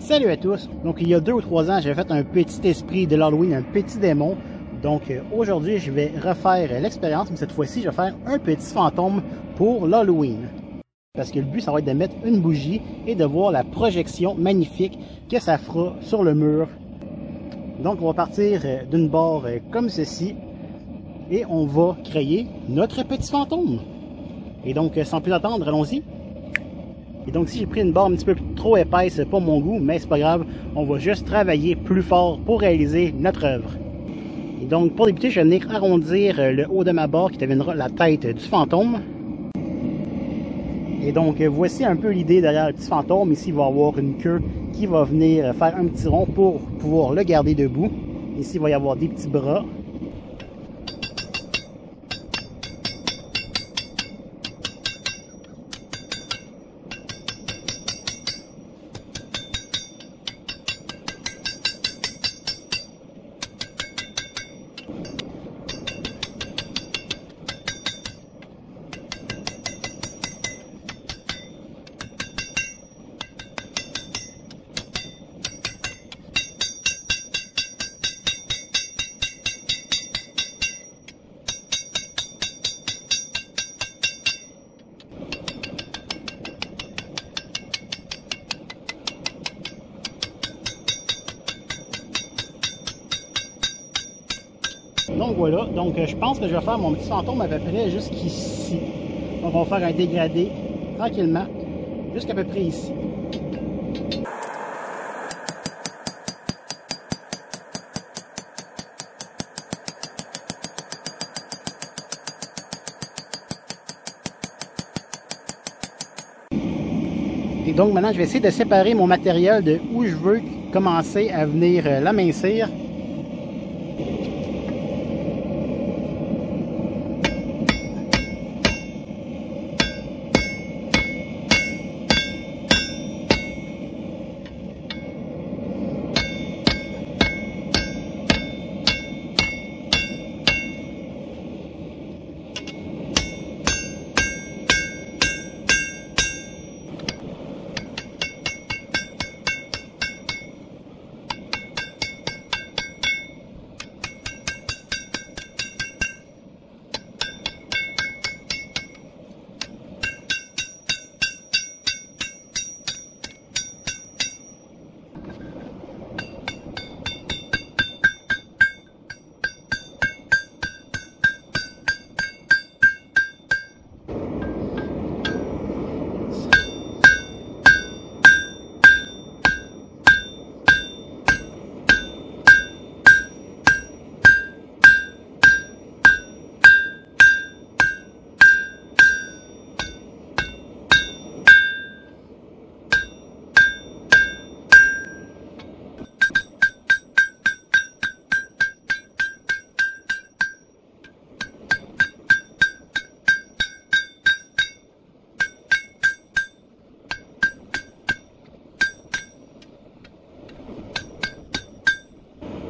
Salut à tous! Donc il y a 2 ou 3 ans, j'avais fait un petit esprit de l'Halloween, un petit démon. Donc aujourd'hui, je vais refaire l'expérience, mais cette fois-ci, je vais faire un petit fantôme pour l'Halloween. Parce que le but, ça va être de mettre une bougie et de voir la projection magnifique que ça fera sur le mur. Donc on va partir d'une barre comme ceci et on va créer notre petit fantôme. Et donc sans plus attendre, allons-y. Et donc si j'ai pris une barre un petit peu trop épaisse pour mon goût, mais c'est pas grave, on va juste travailler plus fort pour réaliser notre œuvre. Et donc pour débuter, je vais venir arrondir le haut de ma barre qui deviendra la tête du fantôme. Et donc voici un peu l'idée derrière le petit fantôme. Ici il va y avoir une queue qui va venir faire un petit rond pour pouvoir le garder debout. Ici il va y avoir des petits bras. Donc voilà, donc je pense que je vais faire mon petit fantôme à peu près jusqu'ici. Donc on va faire un dégradé tranquillement jusqu'à peu près ici. Et donc maintenant je vais essayer de séparer mon matériel de où je veux commencer à venir l'amincir.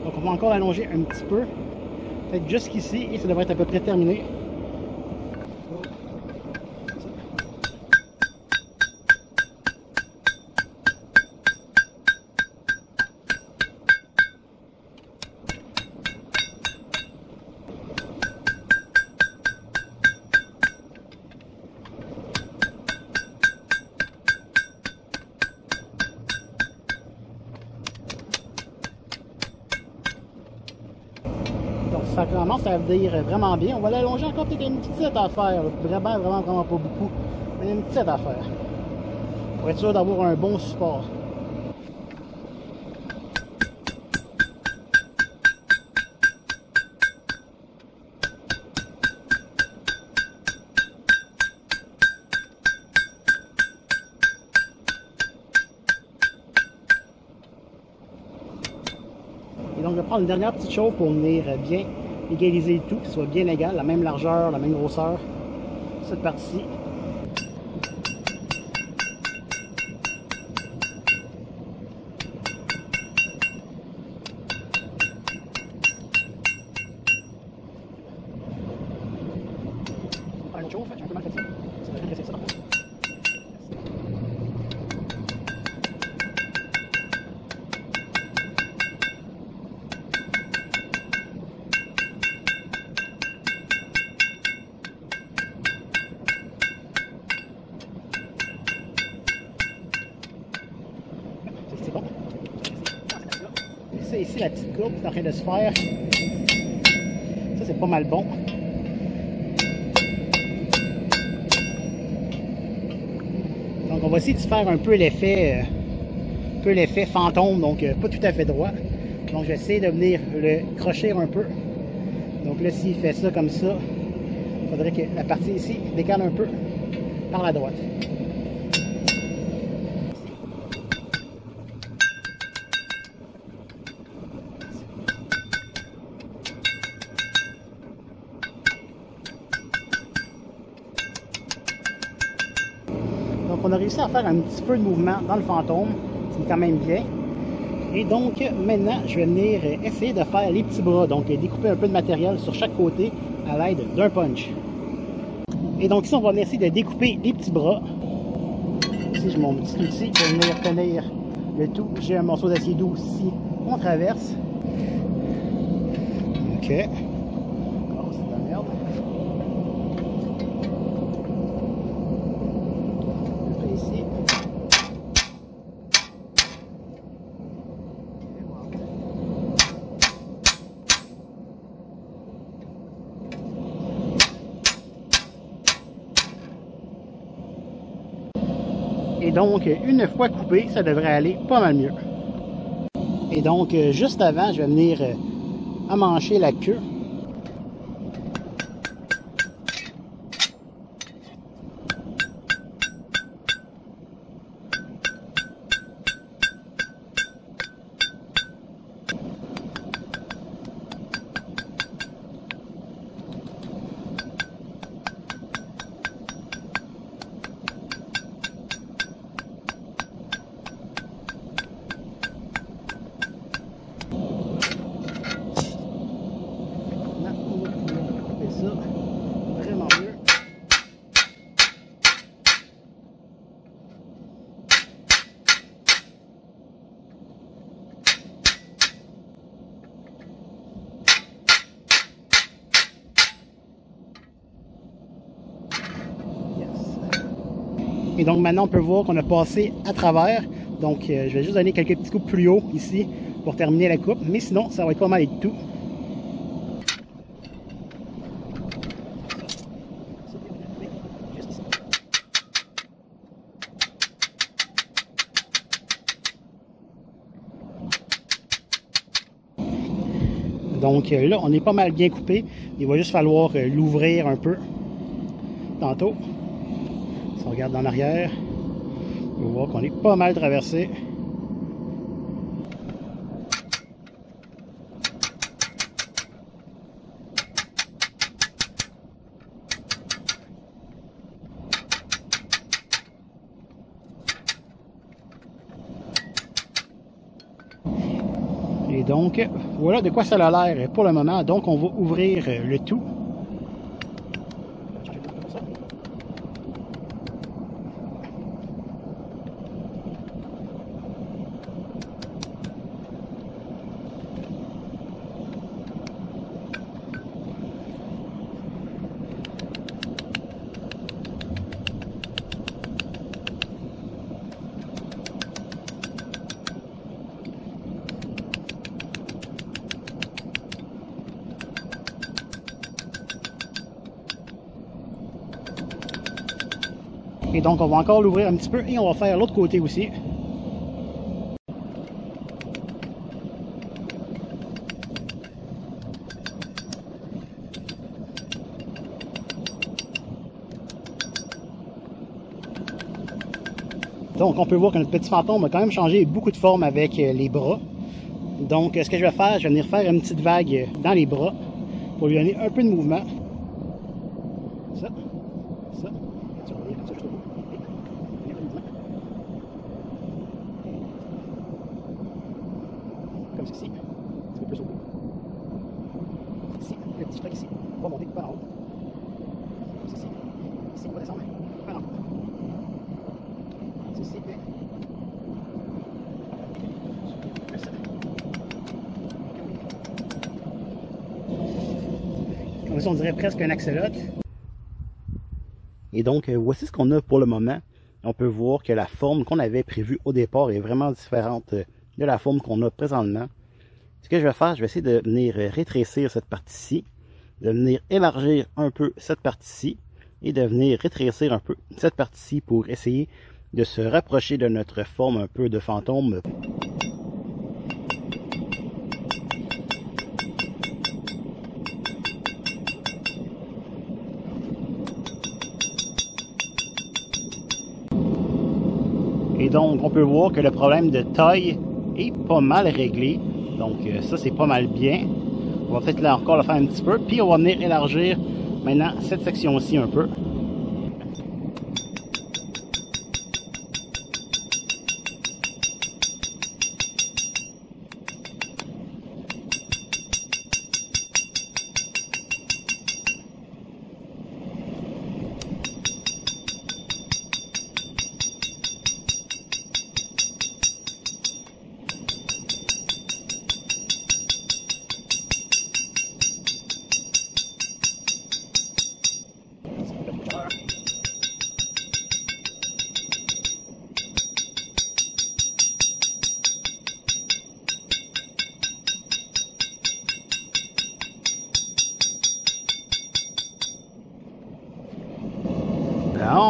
Donc on va encore allonger un petit peu, peut-être jusqu'ici, et ça devrait être à peu près terminé. Donc ça commence à venir vraiment bien. On va l'allonger encore peut-être une petite affaire. Vraiment pas beaucoup. Mais une petite affaire. Pour être sûr d'avoir un bon support. Et donc je vais prendre une dernière petite chose pour venir bien égaliser le tout, que ce soit bien égal, la même largeur, la même grosseur. Cette partie-ci. Une chauffe, j'ai un peu mal fait ça. ici la petite courbe qui est en train de se faire. Ça, c'est pas mal bon. Donc, on va essayer de se faire un peu l'effet fantôme, donc pas tout à fait droit. Donc, je vais essayer de venir le crocher un peu. Donc là, s'il fait ça comme ça, il faudrait que la partie ici décale un peu par la droite. Donc on a réussi à faire un petit peu de mouvement dans le fantôme, ce qui est quand même bien. Et donc maintenant, je vais venir essayer de faire les petits bras, donc découper un peu de matériel sur chaque côté à l'aide d'un punch. Et donc ici, on va venir essayer de découper les petits bras. Ici, j'ai mon petit outil pour venir tenir le tout. J'ai un morceau d'acier doux ici, on traverse. Ok. Oh, c'est de la merde. Ici. Et donc, une fois coupé, ça devrait aller pas mal mieux. Et donc, juste avant, je vais venir emmancher la queue. Ça, vraiment mieux. Yes. Et donc maintenant on peut voir qu'on a passé à travers. Donc je vais juste donner quelques petits coups plus haut ici pour terminer la coupe. Mais sinon ça va être pas mal et tout. Donc là, on est pas mal bien coupé. Il va juste falloir l'ouvrir un peu tantôt. Si on regarde en arrière, on va voir qu'on est pas mal traversé. Et donc, voilà de quoi ça a l'air pour le moment. Donc, on va ouvrir le tout. Et donc, on va encore l'ouvrir un petit peu et on va faire l'autre côté aussi. Donc, on peut voir que notre petit fantôme a quand même changé beaucoup de forme avec les bras. Donc, ce que je vais faire, je vais venir faire une petite vague dans les bras pour lui donner un peu de mouvement. Ça, ça. Tu vas venir comme ça juste au bout. Et un peu de mouvement. Comme ceci. Un petit peu plus au bout. Ici, le petit flex ici. On va monter par en haut. Ceci. Ici, on va descendre par en haut. Ceci. Comme ça, on dirait presque un axolote. Et donc, voici ce qu'on a pour le moment. On peut voir que la forme qu'on avait prévue au départ est vraiment différente de la forme qu'on a présentement. Ce que je vais faire, je vais essayer de venir rétrécir cette partie-ci, de venir élargir un peu cette partie-ci et de venir rétrécir un peu cette partie-ci pour essayer de se rapprocher de notre forme un peu de fantôme. Et donc, on peut voir que le problème de taille est pas mal réglé. Donc, ça, c'est pas mal bien. On va peut-être là encore le faire un petit peu. Puis, on va venir élargir maintenant cette section-ci un peu.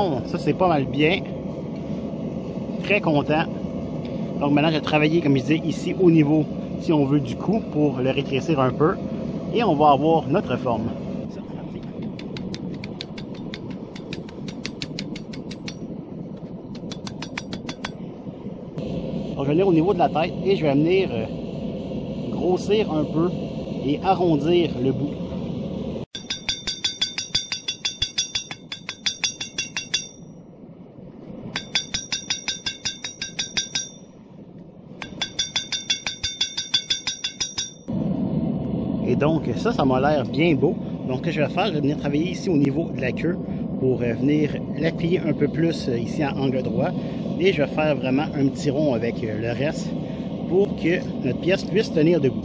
Bon, ça c'est pas mal bien. Très content. Donc maintenant, je vais travailler, comme je disais, ici au niveau, si on veut, du cou pour le rétrécir un peu. Et on va avoir notre forme. Donc, je vais venir au niveau de la tête et je vais venir grossir un peu et arrondir le bout. Et donc ça m'a l'air bien beau. Donc ce que je vais faire, je vais venir travailler ici au niveau de la queue pour venir l'appuyer un peu plus ici en angle droit. Et je vais faire vraiment un petit rond avec le reste pour que notre pièce puisse tenir debout.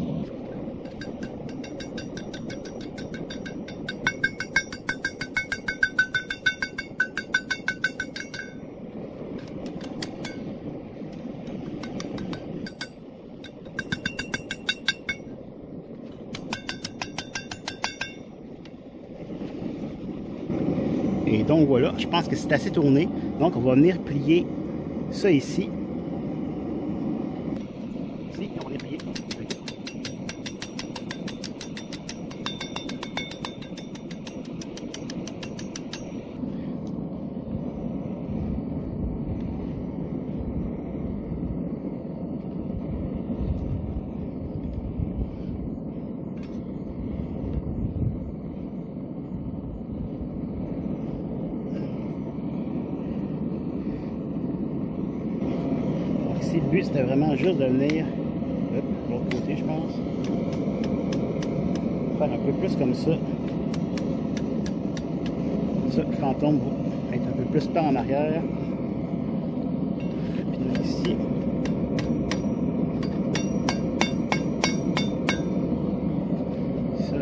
Et donc voilà, je pense que c'est assez tourné. Donc on va venir plier ça ici. Ici, on va les plier. Le but c'était vraiment juste de venir de l'autre côté, je pense, faire un peu plus comme ça. Ça, le fantôme va être un peu plus par en arrière. Puis là, ici. Ça.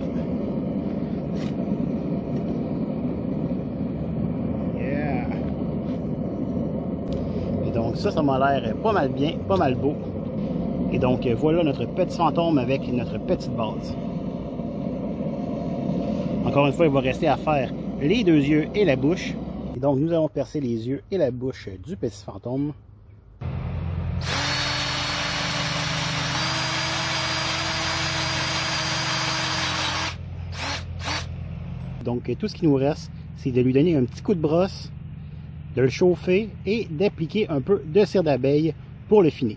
Yeah. Et donc ça m'a l'air pas mal bien, pas mal beau. Et donc voilà notre petit fantôme avec notre petite base. Encore une fois, il va rester à faire les deux yeux et la bouche. Et donc nous allons percer les yeux et la bouche du petit fantôme. Donc tout ce qui nous reste, c'est de lui donner un petit coup de brosse, de le chauffer et d'appliquer un peu de cire d'abeille pour le finir.